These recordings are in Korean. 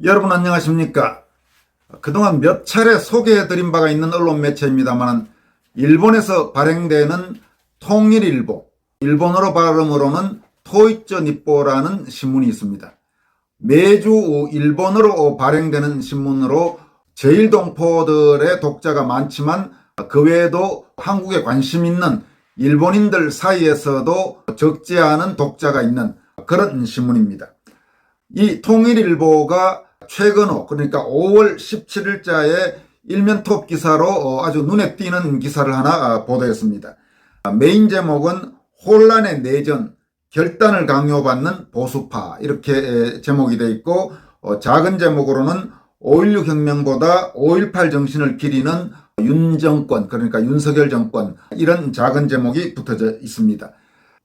여러분 안녕하십니까? 그동안 몇 차례 소개해드린 바가 있는 언론 매체입니다만 일본에서 발행되는 통일일보, 일본어로 발음으로는 토이처 니뽀라는 신문이 있습니다. 매주 일본어로 발행되는 신문으로 제일동포들의 독자가 많지만 그 외에도 한국에 관심 있는 일본인들 사이에서도 적지 않은 독자가 있는 그런 신문입니다. 이 통일일보가 최근호, 그러니까 5월 17일자에 일면 톱 기사로 아주 눈에 띄는 기사를 하나 보도했습니다. 메인 제목은 혼란의 내전, 결단을 강요받는 보수파, 이렇게 제목이 되어 있고, 작은 제목으로는 5.16 혁명보다 5.18 정신을 기리는 윤 정권, 그러니까 윤석열 정권, 이런 작은 제목이 붙어져 있습니다.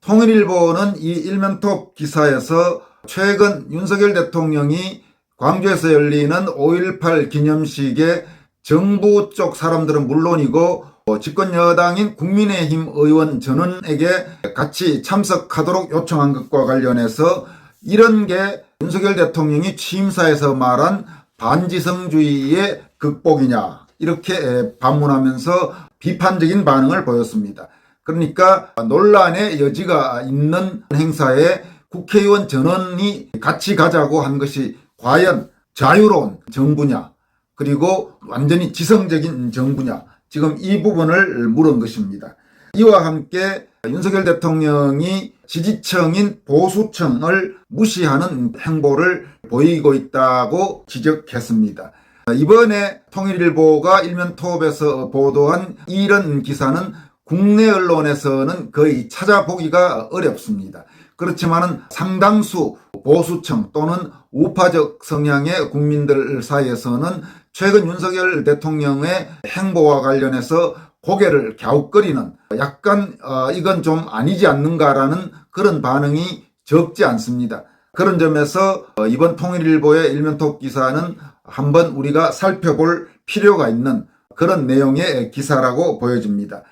통일일보는 이 일면톱 기사에서 최근 윤석열 대통령이 광주에서 열리는 5.18 기념식에 정부 쪽 사람들은 물론이고 집권 여당인 국민의힘 의원 전원에게 같이 참석하도록 요청한 것과 관련해서 이런 게 윤석열 대통령이 취임사에서 말한 반지성주의의 극복이냐, 이렇게 반문하면서 비판적인 반응을 보였습니다. 그러니까 논란의 여지가 있는 행사에 국회의원 전원이 같이 가자고 한 것이 과연 자유로운 정부냐, 그리고 완전히 지성적인 정부냐, 지금 이 부분을 물은 것입니다. 이와 함께 윤석열 대통령이 지지층인 보수층을 무시하는 행보를 보이고 있다고 지적했습니다. 이번에 통일일보가 일면톱에서 보도한 이런 기사는 국내 언론에서는 거의 찾아보기가 어렵습니다. 그렇지만 상당수 보수층 또는 우파적 성향의 국민들 사이에서는 최근 윤석열 대통령의 행보와 관련해서 고개를 갸웃거리는, 약간 이건 좀 아니지 않는가라는 그런 반응이 적지 않습니다. 그런 점에서 이번 통일일보의 일면톱 기사는 한번 우리가 살펴볼 필요가 있는 그런 내용의 기사라고 보여집니다.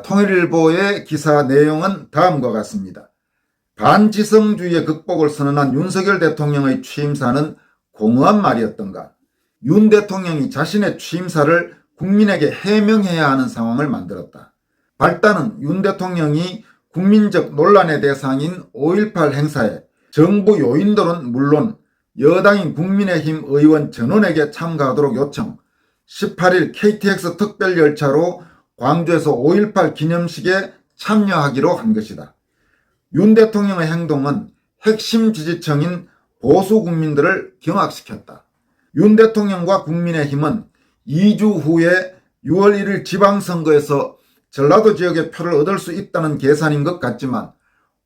통일일보의 기사 내용은 다음과 같습니다. 반지성주의의 극복을 선언한 윤석열 대통령의 취임사는 공허한 말이었던가? 윤 대통령이 자신의 취임사를 국민에게 해명해야 하는 상황을 만들었다. 발단은 윤 대통령이 국민적 논란의 대상인 5.18 행사에 정부 요인들은 물론 여당인 국민의힘 의원 전원에게 참가하도록 요청, 18일 KTX 특별열차로 광주에서 5.18 기념식에 참여하기로 한 것이다. 윤 대통령의 행동은 핵심 지지층인 보수 국민들을 경악시켰다. 윤 대통령과 국민의힘은 2주 후에 6월 1일 지방선거에서 전라도 지역의 표를 얻을 수 있다는 계산인 것 같지만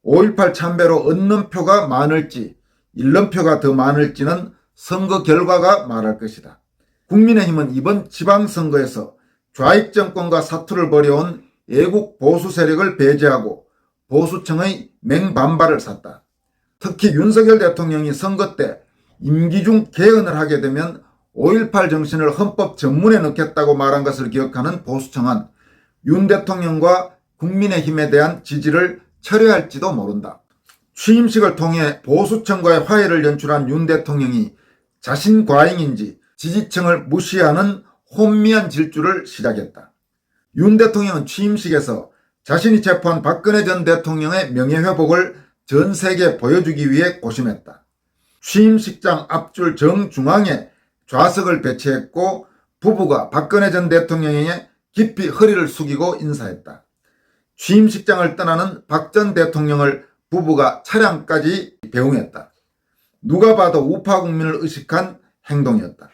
5.18 참배로 얻는 표가 많을지 잃는 표가 더 많을지는 선거 결과가 말할 것이다. 국민의힘은 이번 지방선거에서 좌익 정권과 사투를 벌여온 애국 보수 세력을 배제하고 보수층의 맹반발을 샀다. 특히 윤석열 대통령이 선거 때 임기 중 개헌을 하게 되면 5.18 정신을 헌법 전문에 넣겠다고 말한 것을 기억하는 보수층은 윤 대통령과 국민의힘에 대한 지지를 철회할지도 모른다. 취임식을 통해 보수층과의 화해를 연출한 윤 대통령이 자신 과잉인지 지지층을 무시하는 혼미한 질주를 시작했다. 윤 대통령은 취임식에서 자신이 체포한 박근혜 전 대통령의 명예회복을 전 세계에 보여주기 위해 고심했다. 취임식장 앞줄 정중앙에 좌석을 배치했고 부부가 박근혜 전 대통령에게 깊이 허리를 숙이고 인사했다. 취임식장을 떠나는 박 전 대통령을 부부가 차량까지 배웅했다. 누가 봐도 우파 국민을 의식한 행동이었다.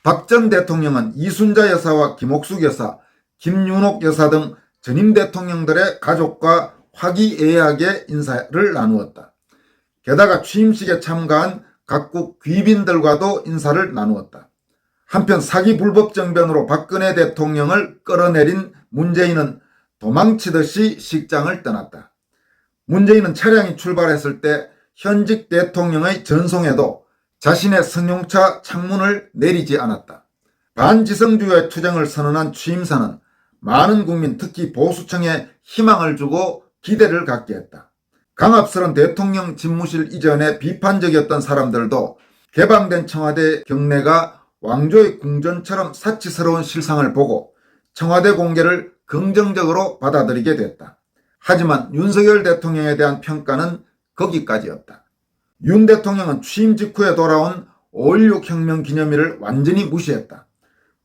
박 전 대통령은 이순자 여사와 김옥숙 여사, 김윤옥 여사 등 전임 대통령들의 가족과 화기애애하게 인사를 나누었다. 게다가 취임식에 참가한 각국 귀빈들과도 인사를 나누었다. 한편 사기 불법 정변으로 박근혜 대통령을 끌어내린 문재인은 도망치듯이 식장을 떠났다. 문재인은 차량이 출발했을 때 현직 대통령의 전송에도 자신의 승용차 창문을 내리지 않았다. 반지성주의의 투쟁을 선언한 취임사는 많은 국민, 특히 보수층에 희망을 주고 기대를 갖게 했다. 강압스러운 대통령 집무실 이전에 비판적이었던 사람들도 개방된 청와대 경내가 왕조의 궁전처럼 사치스러운 실상을 보고 청와대 공개를 긍정적으로 받아들이게 됐다. 하지만 윤석열 대통령에 대한 평가는 거기까지였다. 윤 대통령은 취임 직후에 돌아온 5.16 혁명 기념일을 완전히 무시했다.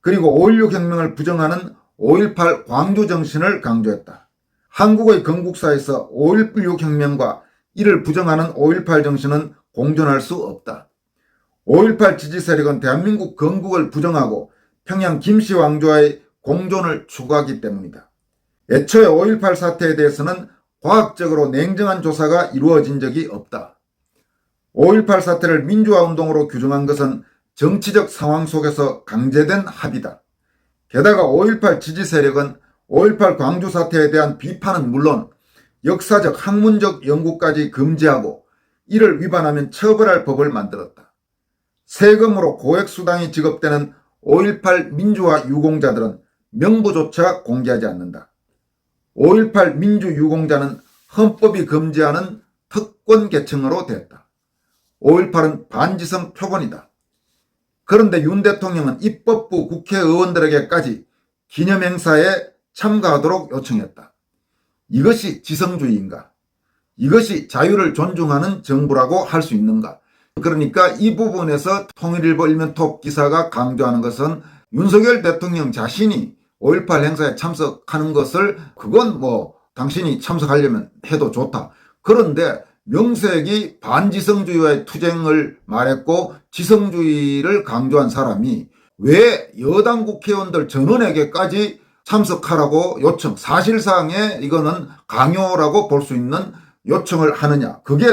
그리고 5.16 혁명을 부정하는 5.18 광주 정신을 강조했다. 한국의 건국사에서 5.16 혁명과 이를 부정하는 5.18 정신은 공존할 수 없다. 5.18 지지 세력은 대한민국 건국을 부정하고 평양 김씨 왕조와의 공존을 추구하기 때문이다. 애초에 5.18 사태에 대해서는 과학적으로 냉정한 조사가 이루어진 적이 없다. 5.18 사태를 민주화운동으로 규정한 것은 정치적 상황 속에서 강제된 합의다. 게다가 5.18 지지 세력은 5.18 광주 사태에 대한 비판은 물론 역사적 학문적 연구까지 금지하고 이를 위반하면 처벌할 법을 만들었다. 세금으로 고액수당이 지급되는 5.18 민주화 유공자들은 명부조차 공개하지 않는다. 5.18 민주유공자는 헌법이 금지하는 특권 계층으로 됐다. 5.18은 반지성 표본이다. 그런데 윤 대통령은 입법부 국회의원들에게까지 기념행사에 참가하도록 요청했다. 이것이 지성주의인가? 이것이 자유를 존중하는 정부라고 할 수 있는가? 그러니까 이 부분에서 통일일보 일면톱 기사가 강조하는 것은 윤석열 대통령 자신이 5.18 행사에 참석하는 것을 그건 당신이 참석하려면 해도 좋다. 그런데 명색이 반지성주의와의 투쟁을 말했고 지성주의를 강조한 사람이 왜 여당 국회의원들 전원에게까지 참석하라고 요청, 사실상의 이거는 강요라고 볼 수 있는 요청을 하느냐. 그게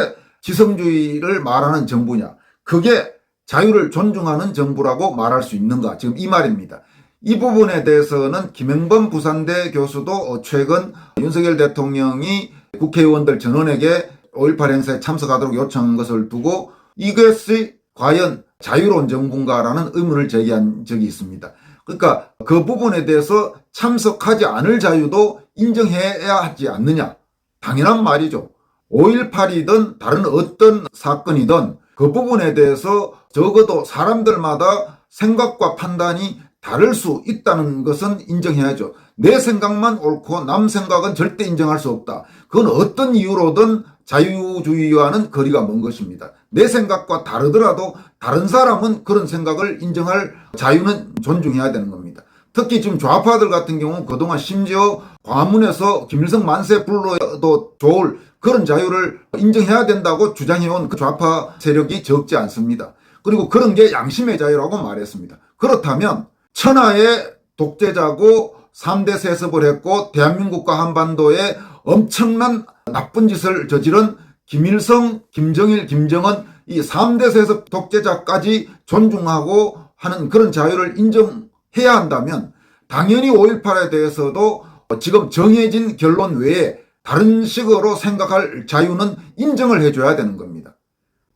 지성주의를 말하는 정부냐. 그게 자유를 존중하는 정부라고 말할 수 있는가. 지금 이 말입니다. 이 부분에 대해서는 김영범 부산대 교수도 최근 윤석열 대통령이 국회의원들 전원에게 5.18 행사에 참석하도록 요청한 것을 두고 이것이 과연 자유로운 정부인가라는 의문을 제기한 적이 있습니다. 그러니까 그 부분에 대해서 참석하지 않을 자유도 인정해야 하지 않느냐. 당연한 말이죠. 5.18이든 다른 어떤 사건이든 그 부분에 대해서 적어도 사람들마다 생각과 판단이 다를 수 있다는 것은 인정해야죠. 내 생각만 옳고 남 생각은 절대 인정할 수 없다. 그건 어떤 이유로든 자유주의와는 거리가 먼 것입니다. 내 생각과 다르더라도 다른 사람은 그런 생각을 인정할 자유는 존중해야 되는 겁니다. 특히 지금 좌파들 같은 경우는 그동안 심지어 광화문에서 김일성 만세 불러도 좋을 그런 자유를 인정해야 된다고 주장해온 그 좌파 세력이 적지 않습니다. 그리고 그런 게 양심의 자유라고 말했습니다. 그렇다면 천하의 독재자고 3대 세습을 했고 대한민국과 한반도에 엄청난 나쁜 짓을 저지른 김일성, 김정일, 김정은 이 3대 세습 독재자까지 존중하고 하는 그런 자유를 인정해야 한다면 당연히 5.18에 대해서도 지금 정해진 결론 외에 다른 식으로 생각할 자유는 인정을 해줘야 되는 겁니다.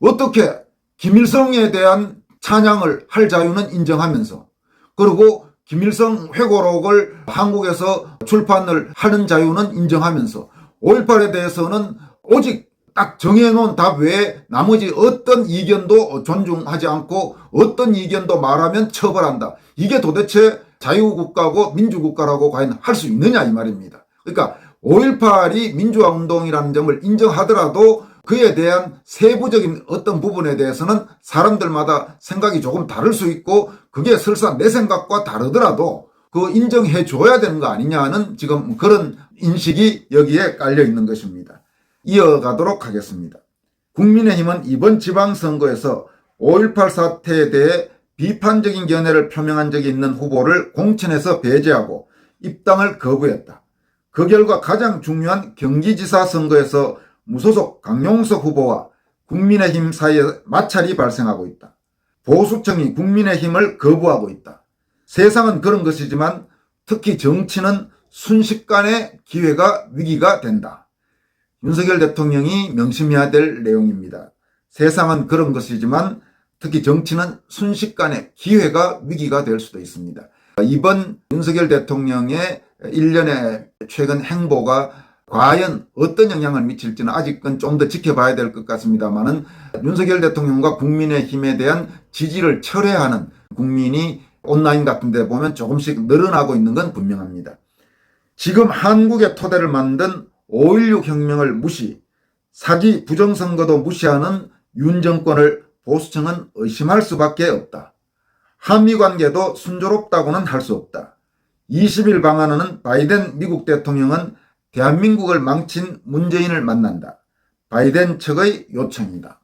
어떻게 김일성에 대한 찬양을 할 자유는 인정하면서 그리고 김일성 회고록을 한국에서 출판을 하는 자유는 인정하면서 5.18에 대해서는 오직 딱 정해놓은 답 외에 나머지 어떤 이견도 존중하지 않고 어떤 이견도 말하면 처벌한다. 이게 도대체 자유국가고 민주국가라고 과연 할 수 있느냐 이 말입니다. 그러니까 5.18이 민주화운동이라는 점을 인정하더라도 그에 대한 세부적인 어떤 부분에 대해서는 사람들마다 생각이 조금 다를 수 있고 그게 설사 내 생각과 다르더라도 그 인정해 줘야 되는 거 아니냐는 지금 그런 인식이 여기에 깔려 있는 것입니다. 이어가도록 하겠습니다. 국민의힘은 이번 지방선거에서 5.18 사태에 대해 비판적인 견해를 표명한 적이 있는 후보를 공천에서 배제하고 입당을 거부했다. 그 결과 가장 중요한 경기지사 선거에서 무소속 강용석 후보와 국민의힘 사이에 마찰이 발생하고 있다. 보수층이 국민의힘을 거부하고 있다. 세상은 그런 것이지만 특히 정치는 순식간에 기회가 위기가 된다. 윤석열 대통령이 명심해야 될 내용입니다. 세상은 그런 것이지만 특히 정치는 순식간에 기회가 위기가 될 수도 있습니다. 이번 윤석열 대통령의 일련의 최근 행보가 과연 어떤 영향을 미칠지는 아직은 좀 더 지켜봐야 될 것 같습니다만은 윤석열 대통령과 국민의힘에 대한 지지를 철회하는 국민이 온라인 같은 데 보면 조금씩 늘어나고 있는 건 분명합니다. 지금 한국의 토대를 만든 5.16 혁명을 무시, 사기 부정선거도 무시하는 윤 정권을 보수층은 의심할 수밖에 없다. 한미관계도 순조롭다고는 할 수 없다. 20일 방한하는 바이든 미국 대통령은 대한민국을 망친 문재인을 만난다. 바이든 측의 요청이다.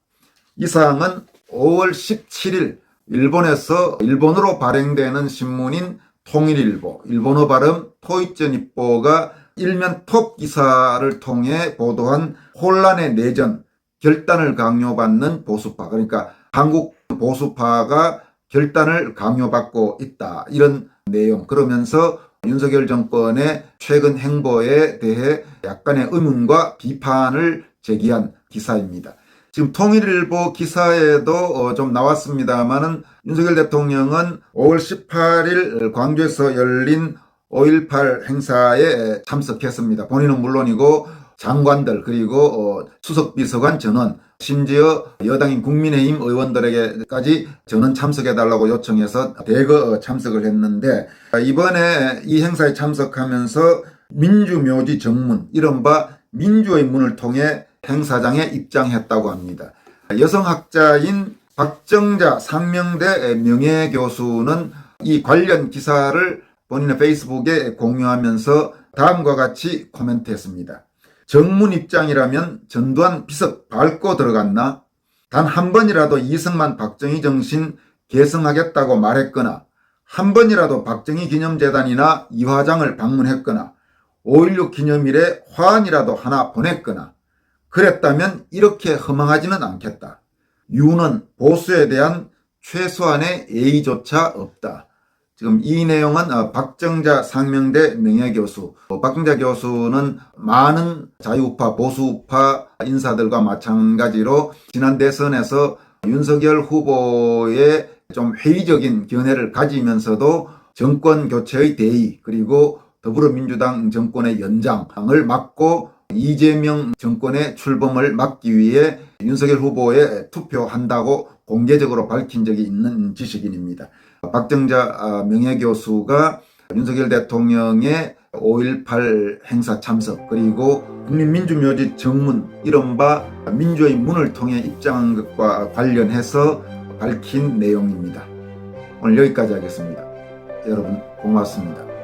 이 사항은 5월 17일 일본에서 일본어로 발행되는 신문인 통일일보, 일본어 발음 토이쩌니뽀가 일면 톱 기사를 통해 보도한 혼란의 내전, 결단을 강요받는 보수파, 그러니까 한국 보수파가 결단을 강요받고 있다, 이런 내용. 그러면서 윤석열 정권의 최근 행보에 대해 약간의 의문과 비판을 제기한 기사입니다. 지금 통일일보 기사에도 좀 나왔습니다만은 윤석열 대통령은 5월 18일 광주에서 열린 5.18 행사에 참석했습니다. 본인은 물론이고 장관들 그리고 수석비서관 전원, 심지어 여당인 국민의힘 의원들에게까지 전원 참석해달라고 요청해서 대거 참석을 했는데, 이번에 이 행사에 참석하면서 민주묘지 정문, 이른바 민주의 문을 통해 행사장에 입장했다고 합니다. 여성학자인 박정자 상명대 명예교수는 이 관련 기사를 본인의 페이스북에 공유하면서 다음과 같이 코멘트했습니다. 정문 입장이라면 전두환 비석 밟고 들어갔나? 단 한 번이라도 이승만 박정희 정신 계승하겠다고 말했거나, 한 번이라도 박정희 기념재단이나 이화장을 방문했거나, 5.16 기념일에 화환이라도 하나 보냈거나, 그랬다면 이렇게 허망하지는 않겠다. 유는 보수에 대한 최소한의 예의조차 없다. 지금 이 내용은 박정자 상명대 명예교수, 박정자 교수는 많은 자유우파, 보수우파 인사들과 마찬가지로 지난 대선에서 윤석열 후보의 좀 회의적인 견해를 가지면서도 정권 교체의 대의, 그리고 더불어민주당 정권의 연장을 막고 이재명 정권의 출범을 막기 위해 윤석열 후보에 투표한다고 공개적으로 밝힌 적이 있는 지식인입니다. 박정자 명예교수가 윤석열 대통령의 5.18 행사 참석, 그리고 국립민주묘지 정문, 이른바 민주의 문을 통해 입장한 것과 관련해서 밝힌 내용입니다. 오늘 여기까지 하겠습니다. 여러분 고맙습니다.